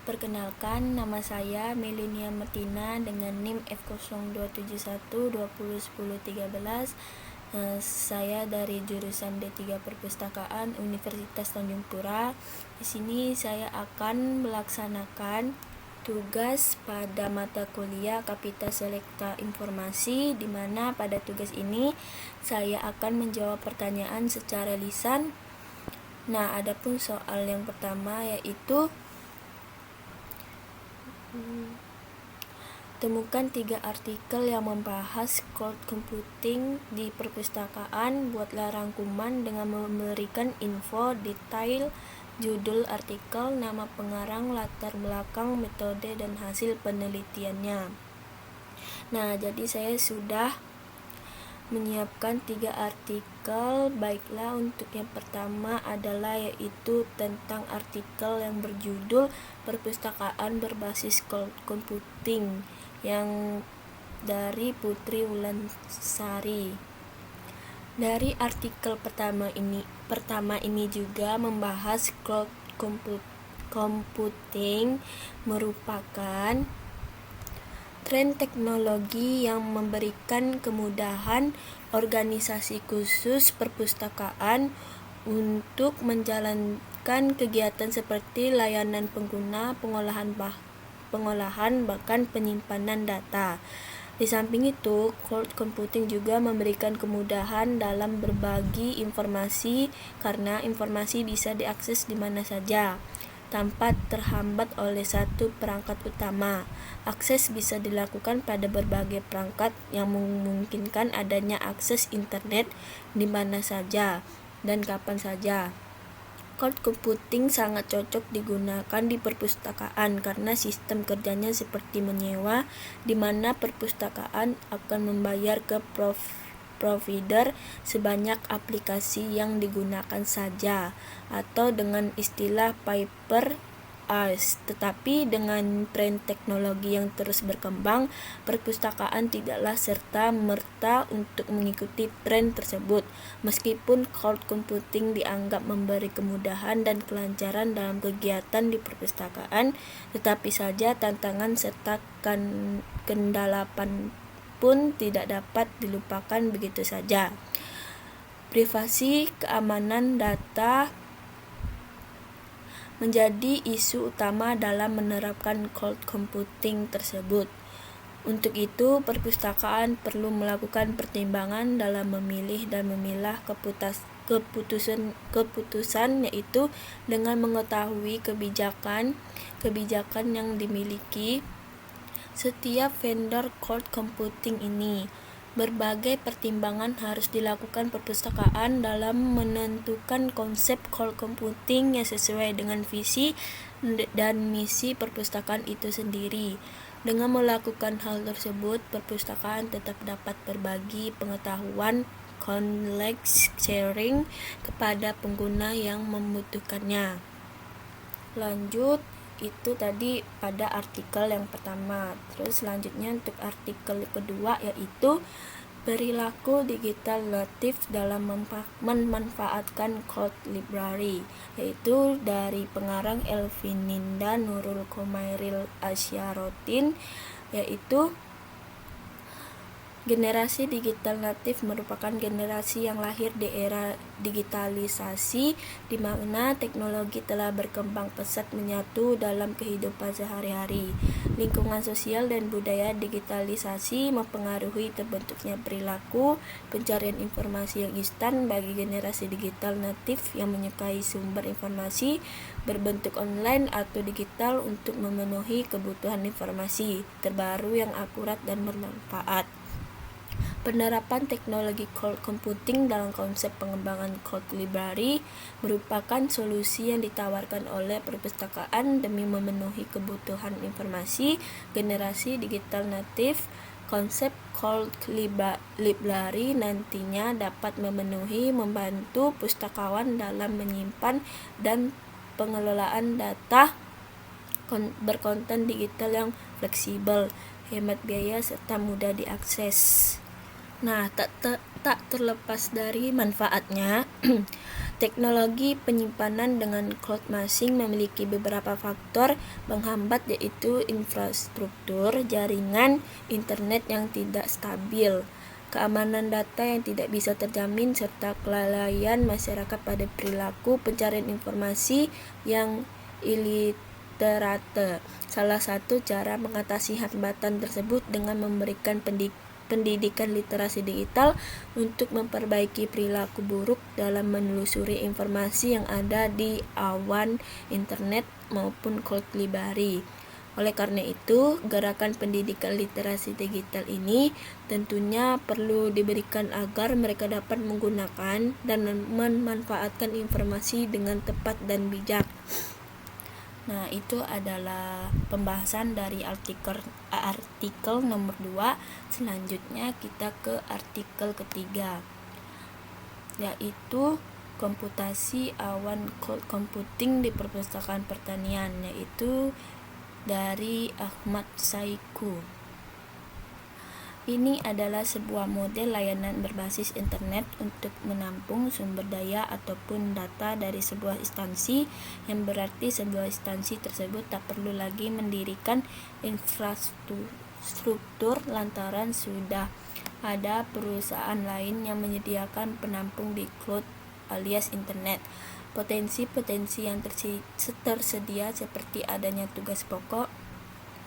Perkenalkan, nama saya Melania Martina dengan NIM F0271201013. Saya dari jurusan D3 Perpustakaan Universitas Tanjung Pura. Di sini saya akan melaksanakan tugas pada mata kuliah Kapita Selekta Informasi, di mana pada tugas ini saya akan menjawab pertanyaan secara lisan. Nah, adapun soal yang pertama yaitu temukan 3 artikel yang membahas cloud computing di perpustakaan. Buatlah rangkuman dengan memberikan info detail, judul artikel, nama pengarang, latar belakang, metode, dan hasil penelitiannya. Nah, jadi saya sudah menyiapkan 3 artikel. Baiklah, untuk yang pertama adalah yaitu tentang artikel yang berjudul Perpustakaan Berbasis Cloud Computing yang dari Putri Wulansari. Dari artikel pertama ini juga membahas cloud computing merupakan tren teknologi yang memberikan kemudahan organisasi khusus perpustakaan untuk menjalankan kegiatan seperti layanan pengguna, pengolahan, bahkan penyimpanan data. Di samping itu, cloud computing juga memberikan kemudahan dalam berbagi informasi karena informasi bisa diakses di mana saja tanpa terhambat oleh satu perangkat utama. Akses bisa dilakukan pada berbagai perangkat yang memungkinkan adanya akses internet di mana saja dan kapan saja. Cloud computing sangat cocok digunakan di perpustakaan karena sistem kerjanya seperti menyewa, di mana perpustakaan akan membayar ke provider sebanyak aplikasi yang digunakan saja, atau dengan istilah pay-per-use. Tetapi dengan tren teknologi yang terus berkembang, perpustakaan tidaklah serta-merta untuk mengikuti tren tersebut. Meskipun cloud computing dianggap memberi kemudahan dan kelancaran dalam kegiatan di perpustakaan, tetapi saja tantangan serta kendalapan pun tidak dapat dilupakan begitu saja. Privasi, keamanan data menjadi isu utama dalam menerapkan cloud computing tersebut. Untuk itu, perpustakaan perlu melakukan pertimbangan dalam memilih dan memilah keputusan, yaitu dengan mengetahui kebijakan yang dimiliki setiap vendor cloud computing ini. Berbagai pertimbangan harus dilakukan perpustakaan dalam menentukan konsep cloud computing yang sesuai dengan visi dan misi perpustakaan itu sendiri. Dengan melakukan hal tersebut, perpustakaan tetap dapat berbagi pengetahuan, knowledge sharing kepada pengguna yang membutuhkannya. Lanjut, itu tadi pada artikel yang pertama. Terus selanjutnya untuk artikel kedua yaitu perilaku digital natif dalam memanfaatkan cloud library, yaitu dari pengarang Elvininda Nurul Khomairil Asyarotin, yaitu generasi digital natif merupakan generasi yang lahir di era digitalisasi, di mana teknologi telah berkembang pesat menyatu dalam kehidupan sehari-hari. Lingkungan sosial dan budaya digitalisasi mempengaruhi terbentuknya perilaku pencarian informasi yang instan bagi generasi digital natif yang menyukai sumber informasi berbentuk online atau digital untuk memenuhi kebutuhan informasi terbaru yang akurat dan bermanfaat. Penerapan teknologi cloud computing dalam konsep pengembangan cloud library merupakan solusi yang ditawarkan oleh perpustakaan demi memenuhi kebutuhan informasi generasi digital natif. Konsep cloud library nantinya dapat membantu pustakawan dalam menyimpan dan pengelolaan data berkonten digital yang fleksibel, hemat biaya, serta mudah diakses. Nah, tak terlepas dari manfaatnya, teknologi penyimpanan dengan cloud masing memiliki beberapa faktor penghambat, yaitu infrastruktur jaringan internet yang tidak stabil, keamanan data yang tidak bisa terjamin, serta kelalaian masyarakat pada perilaku pencarian informasi yang iliterate. Salah satu cara mengatasi hambatan tersebut dengan memberikan pendidikan literasi digital untuk memperbaiki perilaku buruk dalam menelusuri informasi yang ada di awan internet maupun cloud library. Oleh karena itu, gerakan pendidikan literasi digital ini tentunya perlu diberikan agar mereka dapat menggunakan dan memanfaatkan informasi dengan tepat dan bijak. Nah, itu adalah pembahasan dari artikel nomor 2. Selanjutnya kita ke artikel ketiga, yaitu komputasi awan cloud computing di perpustakaan pertanian, yaitu dari Ahmad Saiku. Ini adalah sebuah model layanan berbasis internet untuk menampung sumber daya ataupun data dari sebuah instansi, yang berarti sebuah instansi tersebut tak perlu lagi mendirikan infrastruktur lantaran sudah ada perusahaan lain yang menyediakan penampung di cloud alias internet. Potensi-potensi yang tersedia seperti adanya tugas pokok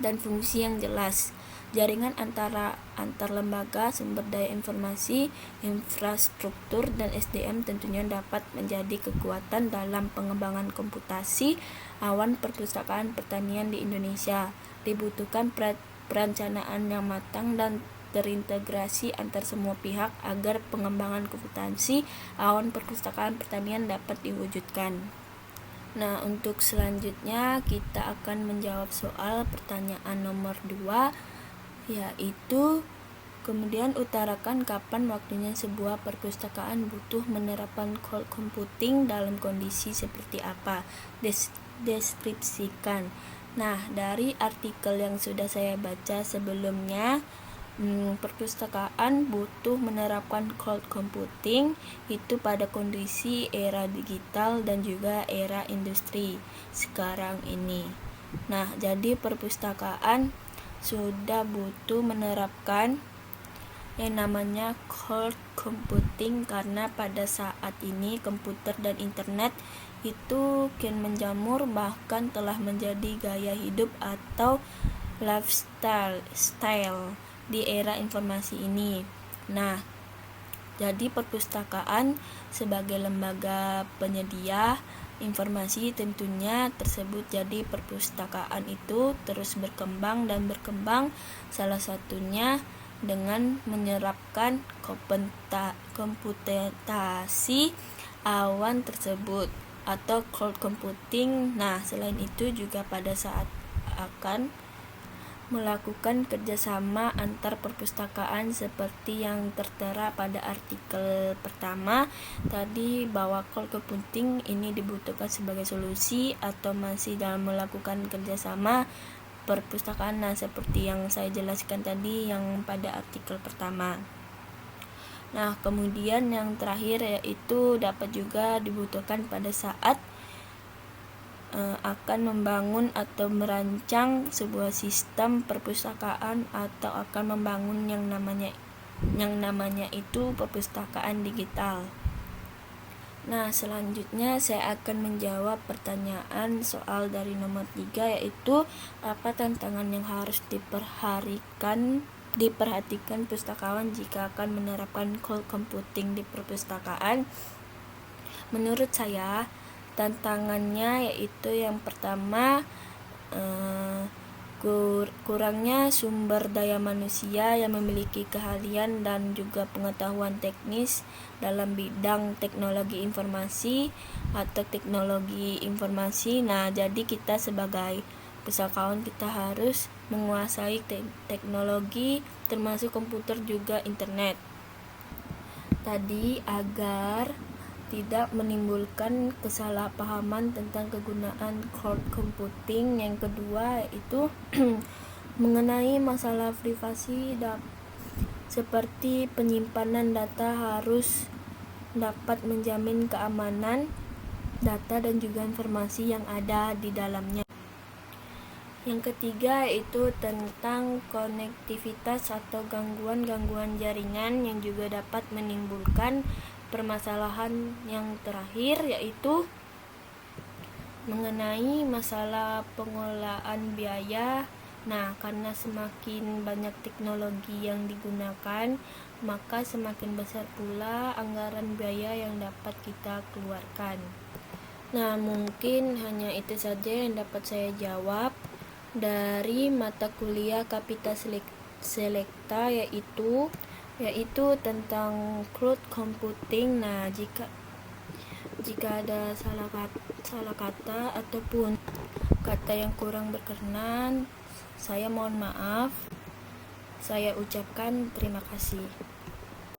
dan fungsi yang jelas, jaringan antar lembaga, sumber daya informasi, infrastruktur, dan SDM tentunya dapat menjadi kekuatan dalam pengembangan komputasi awan perpustakaan pertanian di Indonesia. Dibutuhkan perencanaan yang matang dan terintegrasi antar semua pihak agar pengembangan komputasi awan perpustakaan pertanian dapat diwujudkan. Nah, untuk selanjutnya kita akan menjawab soal pertanyaan nomor 2, yaitu kemudian utarakan kapan waktunya sebuah perpustakaan butuh menerapkan cloud computing, dalam kondisi seperti apa. Deskripsikan. Nah, dari artikel yang sudah saya baca sebelumnya, perpustakaan butuh menerapkan cloud computing itu pada kondisi era digital dan juga era industri sekarang ini. Nah, jadi perpustakaan sudah butuh menerapkan yang namanya cloud computing karena pada saat ini komputer dan internet itu kian menjamur, bahkan telah menjadi gaya hidup atau lifestyle di era informasi ini. Nah, jadi perpustakaan sebagai lembaga penyedia informasi tentunya tersebut, jadi perpustakaan itu terus berkembang, salah satunya dengan menyerapkan komputasi awan tersebut atau cloud computing. Nah, selain itu juga pada saat akan melakukan kerjasama antar perpustakaan seperti yang tertera pada artikel pertama tadi, bahwa cloud computing ini dibutuhkan sebagai solusi atau masih dalam melakukan kerjasama perpustakaan. Nah, seperti yang saya jelaskan tadi yang pada artikel pertama. Nah, kemudian yang terakhir yaitu dapat juga dibutuhkan pada saat akan membangun atau merancang sebuah sistem perpustakaan atau akan membangun yang namanya itu perpustakaan digital. Nah, selanjutnya saya akan menjawab pertanyaan soal dari nomor 3, yaitu apa tantangan yang harus diperhatikan pustakawan jika akan menerapkan cloud computing di perpustakaan. Menurut saya, tantangannya yaitu yang pertama, kurangnya sumber daya manusia yang memiliki keahlian dan juga pengetahuan teknis dalam bidang teknologi informasi atau teknologi informasi. Nah, jadi kita sebagai pustakawan kita harus menguasai teknologi termasuk komputer juga internet tadi agar tidak menimbulkan kesalahpahaman tentang kegunaan cloud computing. Yang kedua yaitu mengenai masalah privasi seperti penyimpanan data harus dapat menjamin keamanan data dan juga informasi yang ada di dalamnya. Yang ketiga yaitu tentang konektivitas atau gangguan-gangguan jaringan yang juga dapat menimbulkan permasalahan. Yang terakhir yaitu mengenai masalah pengelolaan biaya. Nah, karena semakin banyak teknologi yang digunakan, maka semakin besar pula anggaran biaya yang dapat kita keluarkan. Nah, mungkin hanya itu saja yang dapat saya jawab dari mata kuliah Kapita Selecta, yaitu tentang cloud computing. Nah, jika ada salah kata ataupun kata yang kurang berkenan, saya mohon maaf. Saya ucapkan terima kasih.